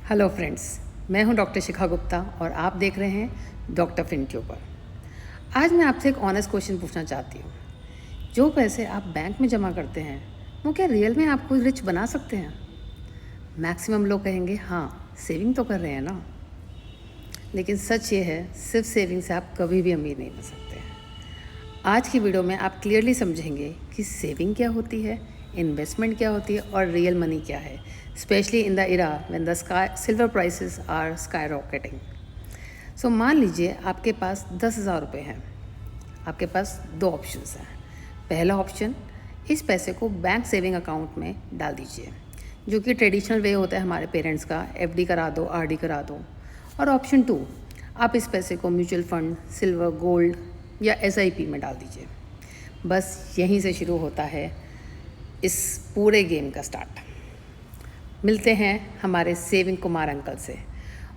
Hello friends, मैं हूं doctor शिखा गुप्ता और आप देख रहे हैं डॉक्टर फिनट्यूबर। आज मैं आपसे एक ऑनेस्ट क्वेश्चन पूछना चाहती हूं। जो पैसे आप बैंक में जमा करते हैं वो क्या रियल में आपको रिच बना सकते हैं? मैक्सिमम लोग कहेंगे हाँ, सेविंग तो कर रहे हैं ना। लेकिन सच ये है, सिर्फ सेविंग से आप कभी भी अमीर नहीं बन सकते हैं। आज की वीडियो में आप क्लियरली समझेंगे कि सेविंग क्या होती है, इन्वेस्टमेंट क्या होती है और रियल मनी क्या है, specially in the era when the silver prices are skyrocketing. So मान लीजिए आपके पास 10,000 रुपये हैं। आपके पास दो ऑप्शंस हैं। पहला ऑप्शन, इस पैसे को बैंक सेविंग अकाउंट में डाल दीजिए, जो कि ट्रेडिशनल वे होता है हमारे पेरेंट्स का, एफडी करा दो, आरडी करा दो। और ऑप्शन 2, आप इस पैसे को म्यूचुअल फंड, सिल्वर, गोल्ड या एसआईपी में डाल दीजिए। बस यहीं से शुरू होता है इस पूरे गेम का स्टार्ट। मिलते हैं हमारे सेविंग कुमार अंकल से।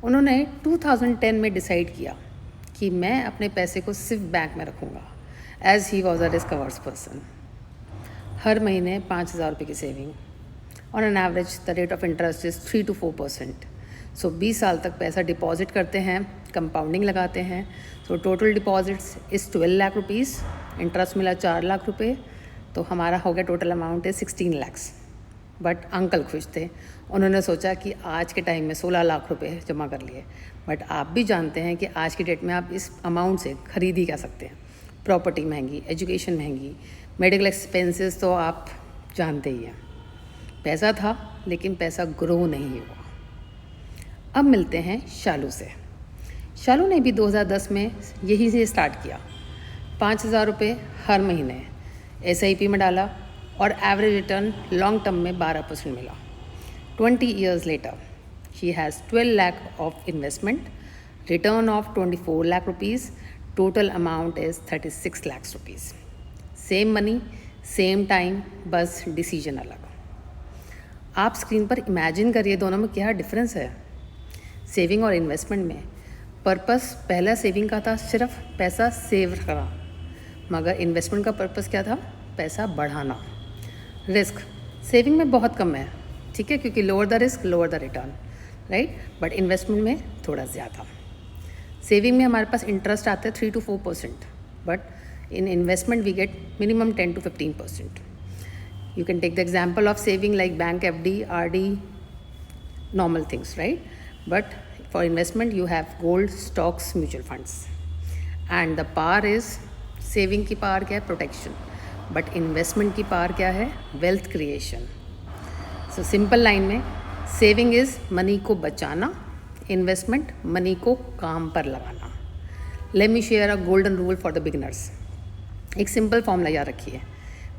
उन्होंने 2010 में डिसाइड किया कि मैं अपने पैसे को सिर्फ बैंक में रखूँगा, as he was a risk averse person. हर महीने 5,000 रुपये की saving, on an average the rate of interest is 3 to 4%। So 20 साल तक पैसा डिपॉजिट करते हैं, कंपाउंडिंग लगाते हैं। So total deposits is 12 lakh rupees, interest मिला 4 लाख रुपये, तो हमारा हो गया total amount is 16 lakhs. But uncle खुश थे। उन्होंने सोचा कि आज के टाइम में 16 लाख रुपए जमा कर लिए। बट आप भी जानते हैं कि आज की डेट में आप इस अमाउंट से खरीद ही क्या सकते हैं। प्रॉपर्टी महंगी, एजुकेशन महंगी, मेडिकल एक्सपेंसेस तो आप जानते ही हैं। पैसा था लेकिन पैसा ग्रो नहीं हुआ। अब मिलते हैं शालू से। शालू ने भी 2010 में यही से स्टार्ट किया। 5,000 रुपये हर महीने एसआईपी में डाला और एवरेज रिटर्न लॉन्ग टर्म में 12% मिला। 20 years later, she has 12 lakh of investment, return of 24 lakh rupees, total amount is 36 lakhs rupees. Same money, same time, बस डिसीजन अलग। आप स्क्रीन पर इमेजिन करिए दोनों में क्या डिफरेंस है। सेविंग और इन्वेस्टमेंट में पर्पस पहला सेविंग का था सिर्फ पैसा सेव करना, मगर इन्वेस्टमेंट का पर्पस क्या था? पैसा बढ़ाना। रिस्क सेविंग में बहुत कम है, ठीक है, क्योंकि lower the risk lower the return, right. But investment में थोड़ा ज़्यादा। सेविंग में हमारे पास इंटरेस्ट आता है 3 to 4%, but in investment we get minimum 10 to 15%। You can take the example of saving like bank FD, RD, normal things, right. But for investment you have gold, stocks, mutual funds. And the power is, saving की power क्या है? Protection. But investment की power क्या है? Wealth creation. So simple line में, saving is money को बचाना, investment money को काम पर लगाना। Let me share a golden rule for the beginners. एक सिंपल फॉर्मूला याद रखिए,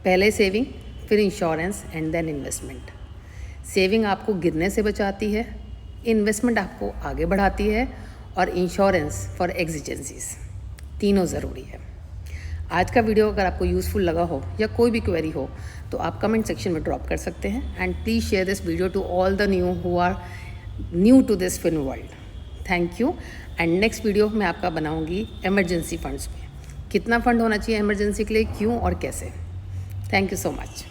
पहले सेविंग, फिर insurance and then investment. Saving आपको गिरने से बचाती है, इन्वेस्टमेंट आपको आगे बढ़ाती है, और इंश्योरेंस फॉर एग्जिजेंसीज। तीनों ज़रूरी है। आज का वीडियो अगर आपको यूज़फुल लगा हो या कोई भी क्वेरी हो तो आप कमेंट सेक्शन में ड्रॉप कर सकते हैं। And please share this video to all the who are new to this fin world. Thank you. And next video मैं आपका बनाऊंगी इमरजेंसी फंड्स पे। कितना फ़ंड होना चाहिए इमरजेंसी के लिए, क्यों और कैसे। Thank you so much.